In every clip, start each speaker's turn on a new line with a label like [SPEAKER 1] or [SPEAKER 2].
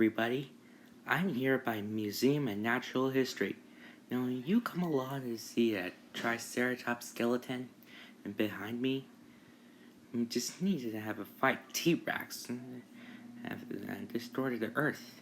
[SPEAKER 1] everybody. I'm here by Museum of Natural History. Now, you come along to see a Triceratops skeleton, and behind me, we just needed to have a fight T-Rex and have destroyed the Earth.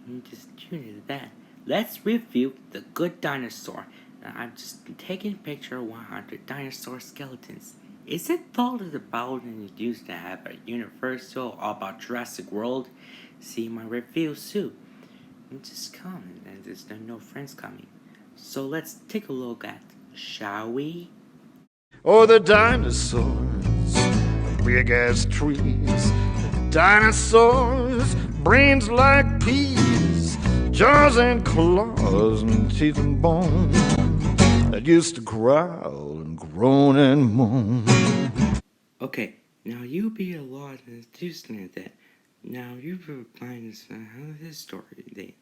[SPEAKER 1] You just tuned into that. Let's review the good dinosaur. Now, I'm just taking a picture of 100 dinosaur skeletons. Is it thought about and used to have a universal all about Jurassic World? See my review soon. Just come and there's no friends coming. So let's take a look at, shall we?
[SPEAKER 2] Oh, the dinosaurs, big as trees. Dinosaurs, brains like peas, jaws and claws and teeth and bone that used to growl and groan and moan.
[SPEAKER 1] Okay, now you be a lot introduced in that. Now you remind us how this story then.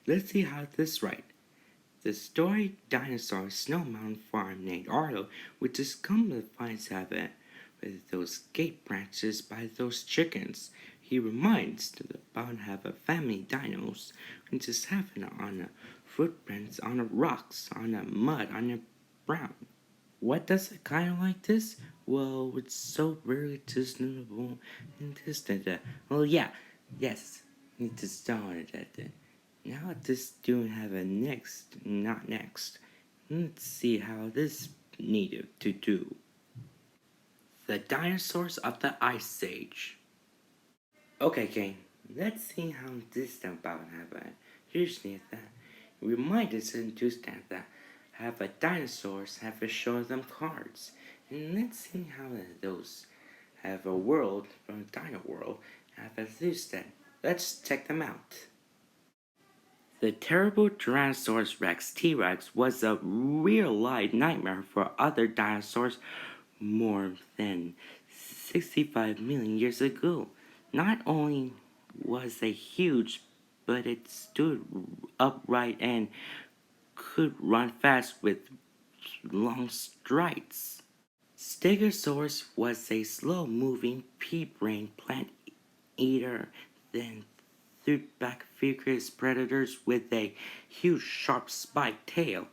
[SPEAKER 1] Let's see how this right. The story dinosaur Snow Mountain Farm named Arlo, which just come to find Sabbath with those gate branches by those chickens. He reminds about have a family dinos and just having on the footprints on the rocks, on the mud, on the brown. What does it kind of like this? Well, it's so very distant and distant. Well, yeah, yes, it just started at the. Now this doing have a next, not next. Let's see how this needed to do. The dinosaurs of the Ice Age. Okay, gang, let's see how this about have a. Here's that. Remind us to understand that have a dinosaurs have to show them cards. And let's see how those have a world from Dino World have a this then. Let's check them out. The terrible Tyrannosaurus Rex T-Rex was a real-life nightmare for other dinosaurs more than 65 million years ago. Not only was it huge, but it stood upright and could run fast with long strides. Stegosaurus was a slow-moving pea-brain plant eater, then threw back furious predators with a huge sharp spiked tail.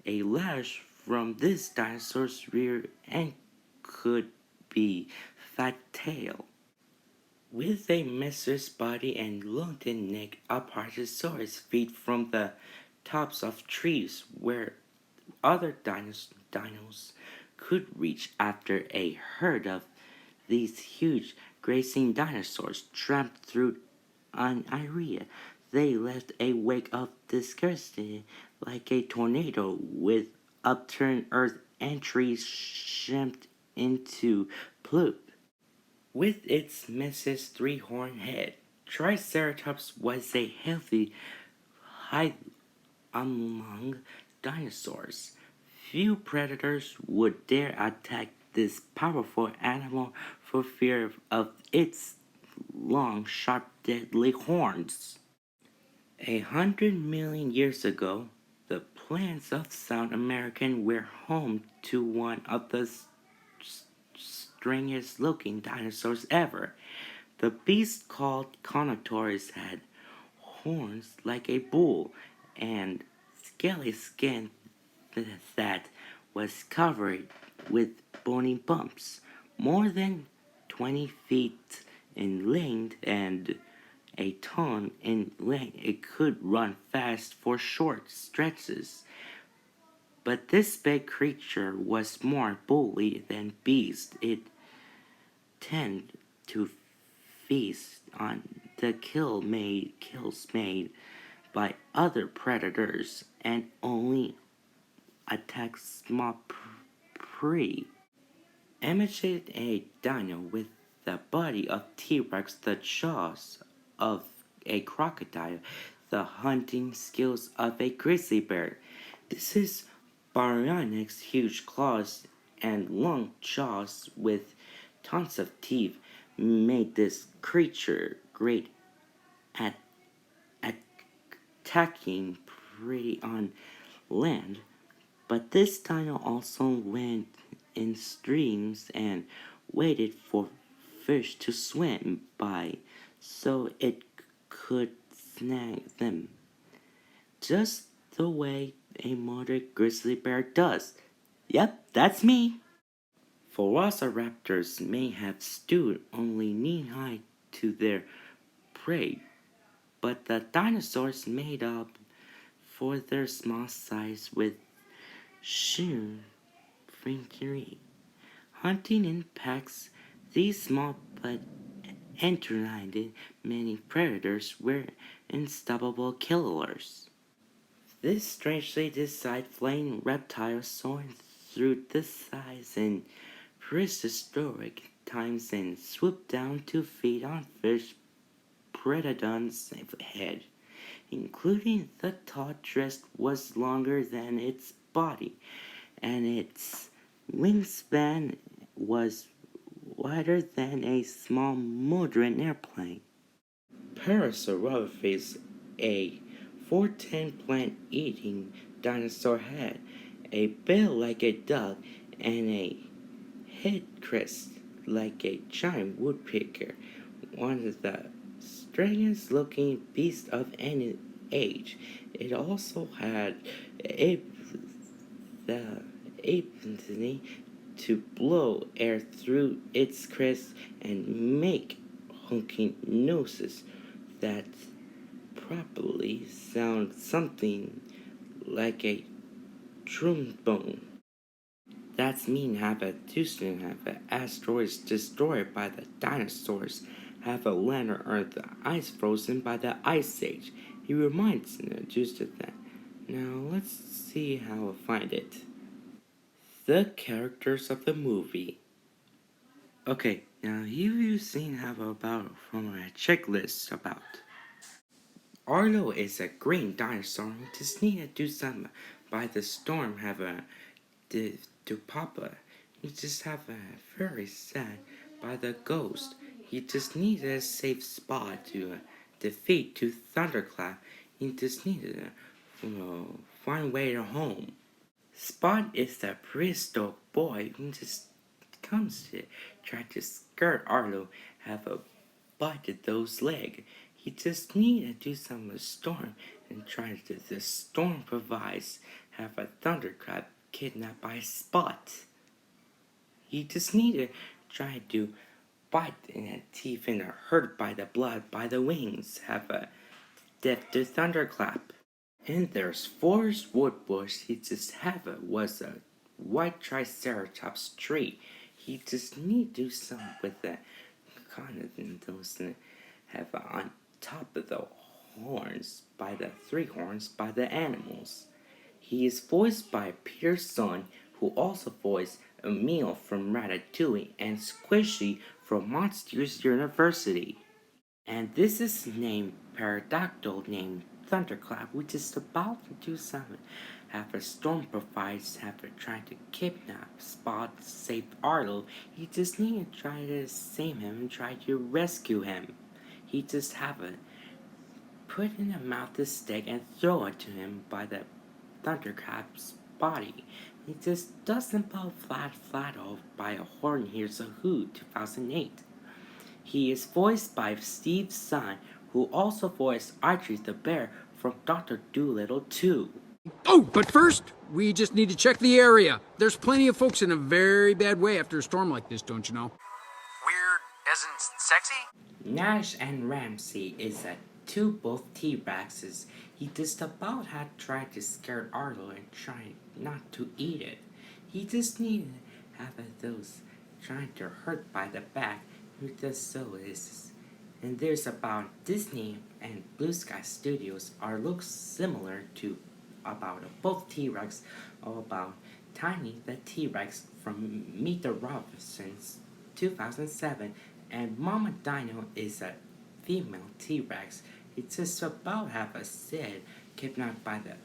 [SPEAKER 1] A lash from this dinosaur's rear end could be fat tail. With a mesosaurus body and long-thin neck, Apatosaurus feet from the tops of trees where other dinos could reach after a herd of these huge grazing dinosaurs tramped through an area. They left a wake of disgusting like a tornado with upturned earth and trees shaped into pulp. With its massive three-horned head, Triceratops was a healthy high among dinosaurs. Few predators would dare attack this powerful animal for fear of its long, sharp, deadly horns. 100 million years ago, the plains of South America were home to one of the strangest looking dinosaurs ever. The beast called Carnotaurus had horns like a bull and scaly skin that was covered with bony bumps, more than 20 feet in length and a ton in length. It could run fast for short stretches. But this big creature was more bully than beast. It tended to feast on the kills made by other predators and only attack small prey. Imitated a dino with the body of T-Rex, the jaws of a crocodile, the hunting skills of a grizzly bear. This is Baryonyx huge claws and long jaws with tons of teeth made this creature great at attacking prey on land. But this dino also went in streams and waited for fish to swim by so it could snag them, just the way a modern grizzly bear does. Yep, that's me. Velociraptors may have stood only knee-high to their prey, but the dinosaurs made up for their small size with sheer effrontery. Hunting in packs, these small but entertained many predators were unstoppable killers. This strangely decided flying reptile soared through the skies in prehistoric times and swooped down to feed on fish Predadon's head, including the tall dress was longer than its body, and its wingspan was wider than a small modern airplane. Parasaurolophus, a 410 plant-eating dinosaur, had a bill like a duck and a head crest like a giant woodpecker, one of the strangest looking beasts of any age. It also had the ability to blow air through its crest and make honking noises that probably sound something like a trombone. That's mean half a Tucson, half a asteroids destroyed by the dinosaurs, half a land on Earth, the ice frozen by the Ice Age. He reminds me just of that. Now let's see how I find it. The characters of the movie. Okay, now you've seen how about from a checklist about. Arlo is a green dinosaur who just needed to do something by the storm have a to Papa. He just have a very sad by the ghost. He just needed a safe spot to defeat to Thunderclap. He just needed a find way to home. Spot is the prehistoric boy who just comes to try to skirt Arlo have a bite those leg. He just needed to do some with Storm and try to the Storm provides have a Thunderclap kidnapped by Spot. He just needed to try to bite in the teeth and hurt by the blood by the wings have a death to Thunderclap. And there's Forest Woodbush. He just have a was a white Triceratops tree. He just need to do something with the kind of those have on top of the horns by the three horns by the animals. He is voiced by Peter's son, who also voiced Emil from Ratatouille and Squishy from Monsters University. And this is named Pterodactyl named Thunderclap, which is about to do something. After Storm provides after trying to kidnap Spot, save Arlo, he just need to try to save him and try to rescue him. He just have a put in the mouth the stick and throw it to him by the Thunderclap's body. He just doesn't fall flat off by a horn. Here's a Who 2008. He is voiced by Steve's son, who also voiced Archie the bear from Dr. Dolittle 2.
[SPEAKER 3] Oh, but first, we just need to check the area. There's plenty of folks in a very bad way after a storm like this, don't you know?
[SPEAKER 4] Weird as in sexy?
[SPEAKER 1] Nash and Ramsey is a two both T-Rexes. He just about had tried to scare Arlo and tried not to eat it. He just needed to have those trying to hurt by the back who just so is. And there's about Disney and Blue Sky Studios are looks similar to about both T-Rex or about Tiny the T-Rex from Meet the Robinsons 2007 and Mama Dino is a female T-Rex. It's just about have a Sid kidnapped by the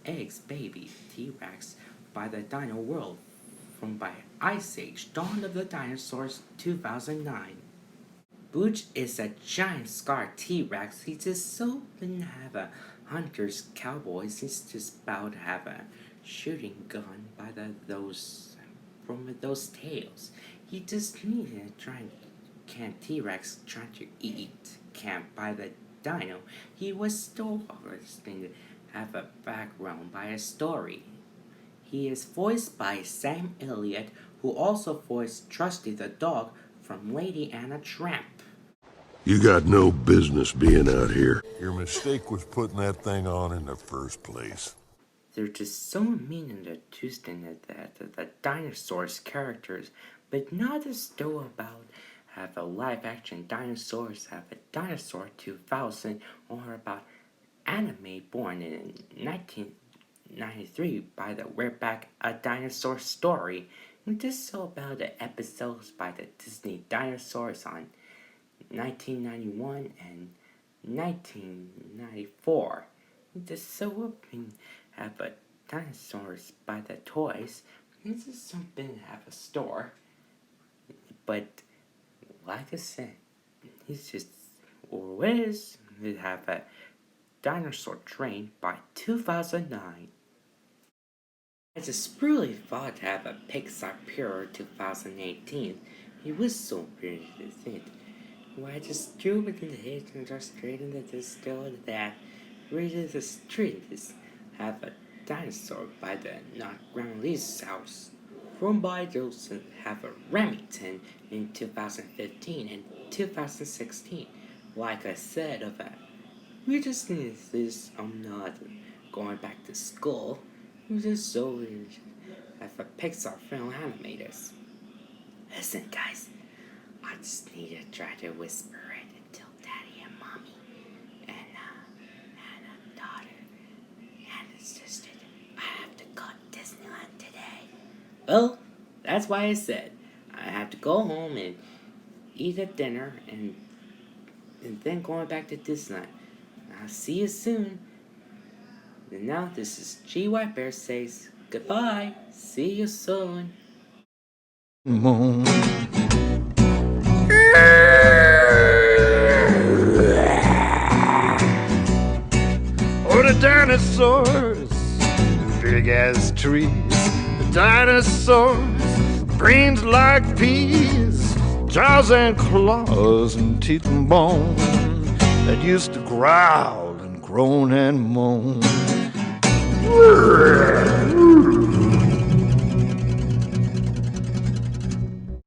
[SPEAKER 1] eggs baby T-Rex by the Dino World from by Ice Age Dawn of the Dinosaurs 2009. Butch is a giant scar T-Rex. He just so didn't have a hunter's cowboys. He's just about to have a shooting gun by those from those tails. He just needed to try can T-Rex trying to eat camp by the dino, he was still interesting to have a background by a story. He is voiced by Sam Elliott, who also voiced Trusty the dog from Lady and a Tramp.
[SPEAKER 5] You got no business being out here. Your mistake was putting that thing on in the first place.
[SPEAKER 1] They're just so mean and interesting that the dinosaurs characters, but not a story about have a live action dinosaurs have a dinosaur 2000 or about anime born in 1993 by the We're Back a Dinosaur Story. And just so about the episodes by the Disney dinosaurs on 1991 and 1994. Just so open have a dinosaurs by the toys. This is something to have a store. But like I said, he's just always to have a dinosaur train by 2009. I just really thought to have a Pixar Pure 2018. It was so weird to think. Why I just drove it in the head and just straight into this store that right in the street is have a dinosaur by the not ground lease house. From by those have a Remington in 2015 and 2016. Like I said of that, we just need this. I'm not going back to school. We just so weird as a Pixar film animators. Listen, guys, I just need to try to whisper it until Daddy and Mommy and daughter and it's just I have to go to Disneyland today. Well, that's why I said I have to go home and eat a dinner and then going back to Disneyland. I'll see you soon. And now this is G.Y. Bear says goodbye. See you soon.
[SPEAKER 2] Moon. Oh, the dinosaurs, big as trees. The dinosaurs, brains like peas, jaws and claws and teeth and bone that used to growl and groan and moan.